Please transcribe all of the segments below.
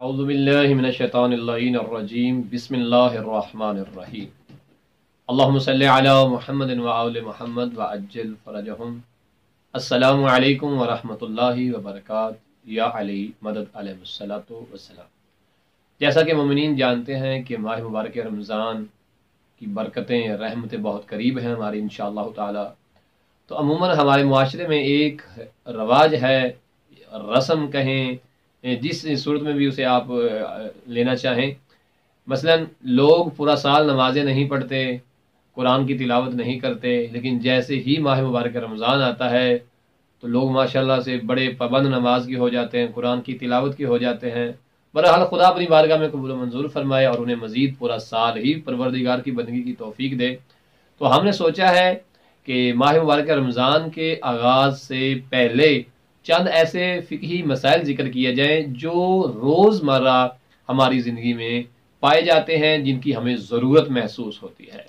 अऊज़ु बिल्लाहि मिनश्शैतानिर्रजीम बिस्मिल्लाहिर्रहमानिर्रहीम अल्लाहुम्मा सल्लि अला मुहम्मदिन व आले मुहम्मद व अज्जिल फरजहुम। अस्सलामु अलैकुम व रहमतुल्लाहि व बरकातुहू या अली मदद अलैहिस्सलातु वस्सलाम। जैसा कि मोमिनीन जानते हैं कि माह मुबारक रमज़ान की बरकतें रहमतें बहुत करीब हैं हमारी इंशाअल्लाह ताला। तो अमूमन हमारे मुआशरे में एक रवाज है, रस्म कहें, जिस सूरत में भी उसे आप लेना चाहें। मसलन लोग पूरा साल नमाजें नहीं पढ़ते, कुरान की तिलावत नहीं करते, लेकिन जैसे ही माह मुबारक रमज़ान आता है तो लोग माशाल्लाह से बड़े पाबंद नमाज के हो जाते हैं, कुरान की तिलावत के हो जाते हैं। बहरहाल खुदा अपनी बारगाह में कबूल मंजूर फरमाए और उन्हें मज़ीद पूरा साल ही परवरदिगार की बंदगी की तौफीक दे। तो हमने सोचा है कि माह मुबारक रमज़ान के आगाज़ से पहले चंद ऐसे फ़िक़ही मसाइल ज़िक्र किए जाएँ जो रोज़मर्रा हमारी ज़िंदगी में पाए जाते हैं, जिनकी हमें ज़रूरत महसूस होती है।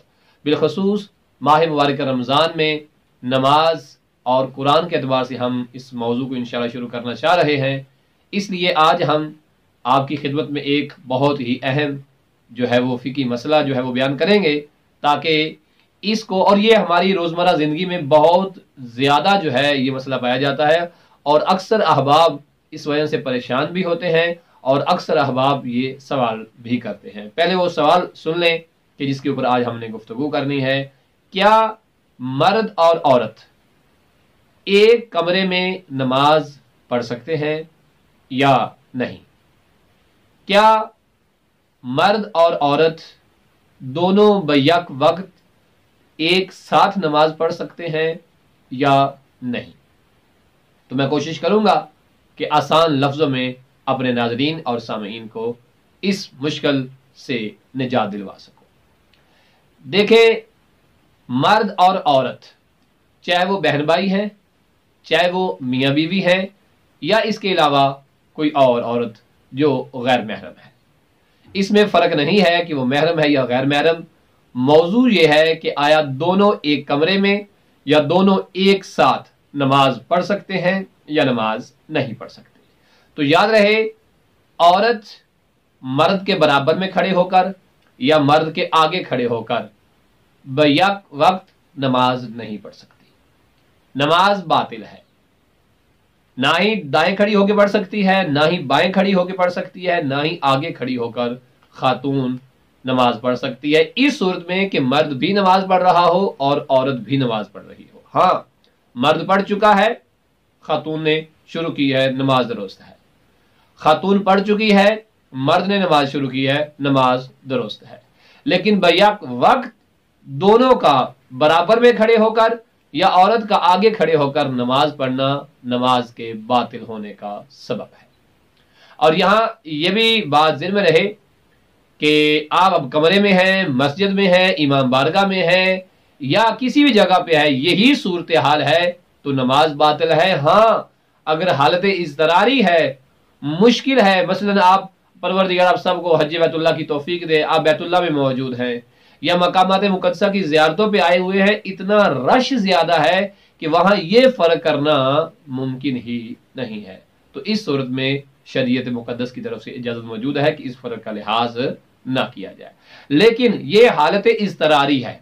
बिलख़ुसूस माह मुबारक रमज़ान में नमाज और कुरान के अतबार से हम इस मौजू को इंशाअल्लाह शुरू करना चाह रहे हैं। इसलिए आज हम आपकी खिदमत में एक बहुत ही अहम जो है वो फ़िक़ही मसला जो है वो बयान करेंगे, ताकि इसको, और ये हमारी रोज़मर्रा ज़िंदगी में बहुत ज़्यादा जो है ये मसला पाया जाता है और अक्सर अहबाब इस वजह से परेशान भी होते हैं और अक्सर अहबाब ये सवाल भी करते हैं। पहले वो सवाल सुन लें कि जिसके ऊपर आज हमने गुफ्तगू करनी है। क्या मर्द और औरत एक कमरे में नमाज पढ़ सकते हैं या नहीं? क्या मर्द और औरत दोनों बैक वक्त एक साथ नमाज पढ़ सकते हैं या नहीं? तो मैं कोशिश करूंगा कि आसान लफ्ज़ों में अपने नाज़रीन और सामीन को इस मुश्किल से निजात दिलवा सकूं। देखें, मर्द और औरत, चाहे वो बहन भाई हैं, चाहे वो मियाँ बीवी हैं, या इसके अलावा कोई और औरत जो गैर महरम है, इसमें फ़र्क नहीं है कि वो महरम है या गैर महरम। मौजू ये है कि आया दोनों एक कमरे में या दोनों एक साथ नमाज पढ़ सकते हैं या नमाज नहीं पढ़ सकते। तो याद रहे, औरत मर्द के बराबर में खड़े होकर या मर्द के आगे खड़े होकर बैक वक्त नमाज नहीं पढ़ सकती। नमाज बातिल है। ना ही दाएं खड़ी होकर पढ़ सकती है, ना ही बाएं खड़ी होकर पढ़ सकती है, ना ही आगे खड़ी होकर खातून नमाज पढ़ सकती है, इस सूरत में कि मर्द भी नमाज पढ़ रहा हो और औरत भी नमाज पढ़ रही हो। हाँ, मर्द पढ़ चुका है, खातून ने शुरू की है, नमाज दुरुस्त है। खातून पढ़ चुकी है, मर्द ने नमाज शुरू की है, नमाज दुरुस्त है। लेकिन बैक वक्त दोनों का बराबर में खड़े होकर या औरत का आगे खड़े होकर नमाज पढ़ना नमाज के बातिल होने का सबब है। और यहां यह भी बात ज़हन में रहे कि आप अब कमरे में हैं, मस्जिद में हैं, इमाम बारगाह में हैं या किसी भी जगह पे है, यही सूरत हाल है तो नमाज बातिल है। हाँ, अगर हालत इज़्तिरारी है, मुश्किल है, मसलन आप परवरदिगार आप सबको हज बैतुल्लाह की तौफीक दे, आप बैतुल्लाह में मौजूद हैं या मकामात मुक़द्दसा की ज़ियारतों पे आए हुए हैं, इतना रश ज़्यादा है कि वहाँ ये फ़र्क करना मुमकिन ही नहीं है। तो इस सूरत में शरीयत मुक़द्दस की तरफ से इजाज़त मौजूद है कि इस फ़र्क का लिहाज ना किया जाए। लेकिन ये हालत इज़्तिरारी है,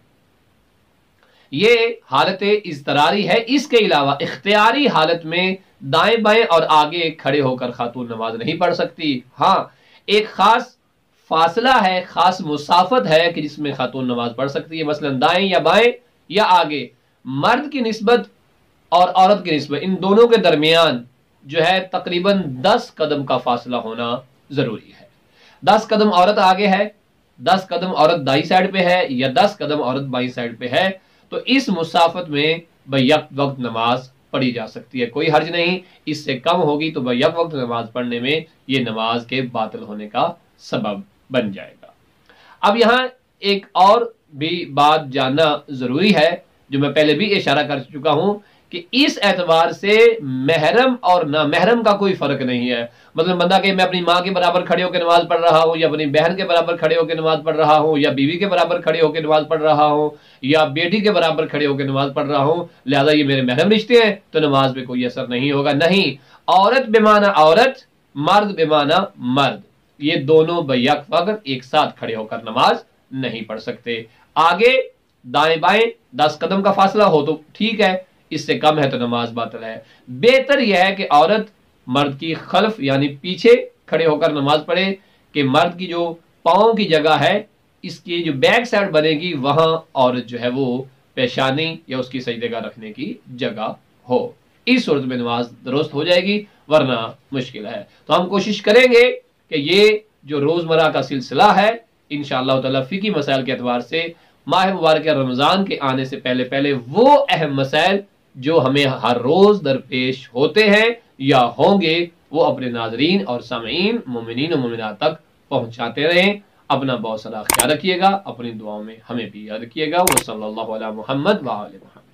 ये हालत इज़्तिरारी है। इसके अलावा इख्तियारी हालत में दाएं बाएं और आगे खड़े होकर खातून नमाज नहीं पढ़ सकती। हाँ, एक खास फासला है, खास मुसाफत है कि जिसमें खातून नमाज पढ़ सकती है, मसलन दाएं या बाएं या आगे। मर्द की निस्बत और औरत की निस्बत, इन दोनों के दरमियान जो है तकरीबन 10 कदम का फासला होना जरूरी है। 10 कदम औरत आगे है, 10 कदम औरत दाई साइड पे है या 10 कदम औरत बाई साइड पे है, तो इस मुसाफत में बैक वक्त नमाज पढ़ी जा सकती है, कोई हर्ज नहीं। इससे कम होगी तो बैक वक्त नमाज पढ़ने में ये नमाज के बातिल होने का सबब बन जाएगा। अब यहाँ एक और भी बात जानना जरूरी है, जो मैं पहले भी इशारा कर चुका हूं कि इस एतबार से महरम और ना महरम का कोई फर्क नहीं है। मतलब बंदा कि मैं अपनी माँ के बराबर खड़े होकर नमाज पढ़ रहा हूँ या अपनी बहन के बराबर खड़े होकर नमाज पढ़ रहा हूँ या बीवी के बराबर खड़े होकर नमाज पढ़ रहा हूँ या बेटी के बराबर खड़े होकर नमाज पढ़ रहा हूँ, लिहाजा ये मेरे महरम रिश्ते हैं तो नमाज पे कोई असर नहीं होगा। नहीं, औरत बेमाना औरत, मर्द बेमाना मर्द, یہ دونوں بیک وقت ایک ساتھ کھڑے ہو کر نماز نہیں پڑھ سکتے۔ آگے دائیں بائیں 10 قدم کا فاصلہ ہو تو ٹھیک ہے، اس سے کم ہے تو نماز باطل ہے۔ بہتر یہ ہے کہ عورت مرد کی خلف یعنی پیچھے کھڑے ہو کر نماز پڑھے، کہ مرد کی جو پاؤں کی جگہ ہے اس کی جو بیک سائڈ بنے گی وہاں عورت جو ہے وہ پیشانی یا اس کی سجدے گاہ رکھنے کی جگہ ہو، اس صورت میں نماز درست ہو جائے گی، ورنہ مشکل ہے۔ تو ہم کوشش کریں گے کہ یہ جو روزمرہ کا سلسلہ ہے انشاءاللہ تعالی فقہی مسائل کے اعتبار سے ماہ مبارک رمضان کے آنے سے پہلے پہلے وہ اہم مسائل جو ہمیں ہر روز درپیش ہوتے ہیں یا ہوں گے وہ اپنے ناظرین اور سامعین مومنین و مومنات تک پہنچاتے رہیں۔ اپنا بہت سارا خیال رکھیے گا، اپنی دعاؤں میں ہمیں بھی یاد رکھیے گا۔ وہ صلی اللہ علیہ محمد وآلہ محمد۔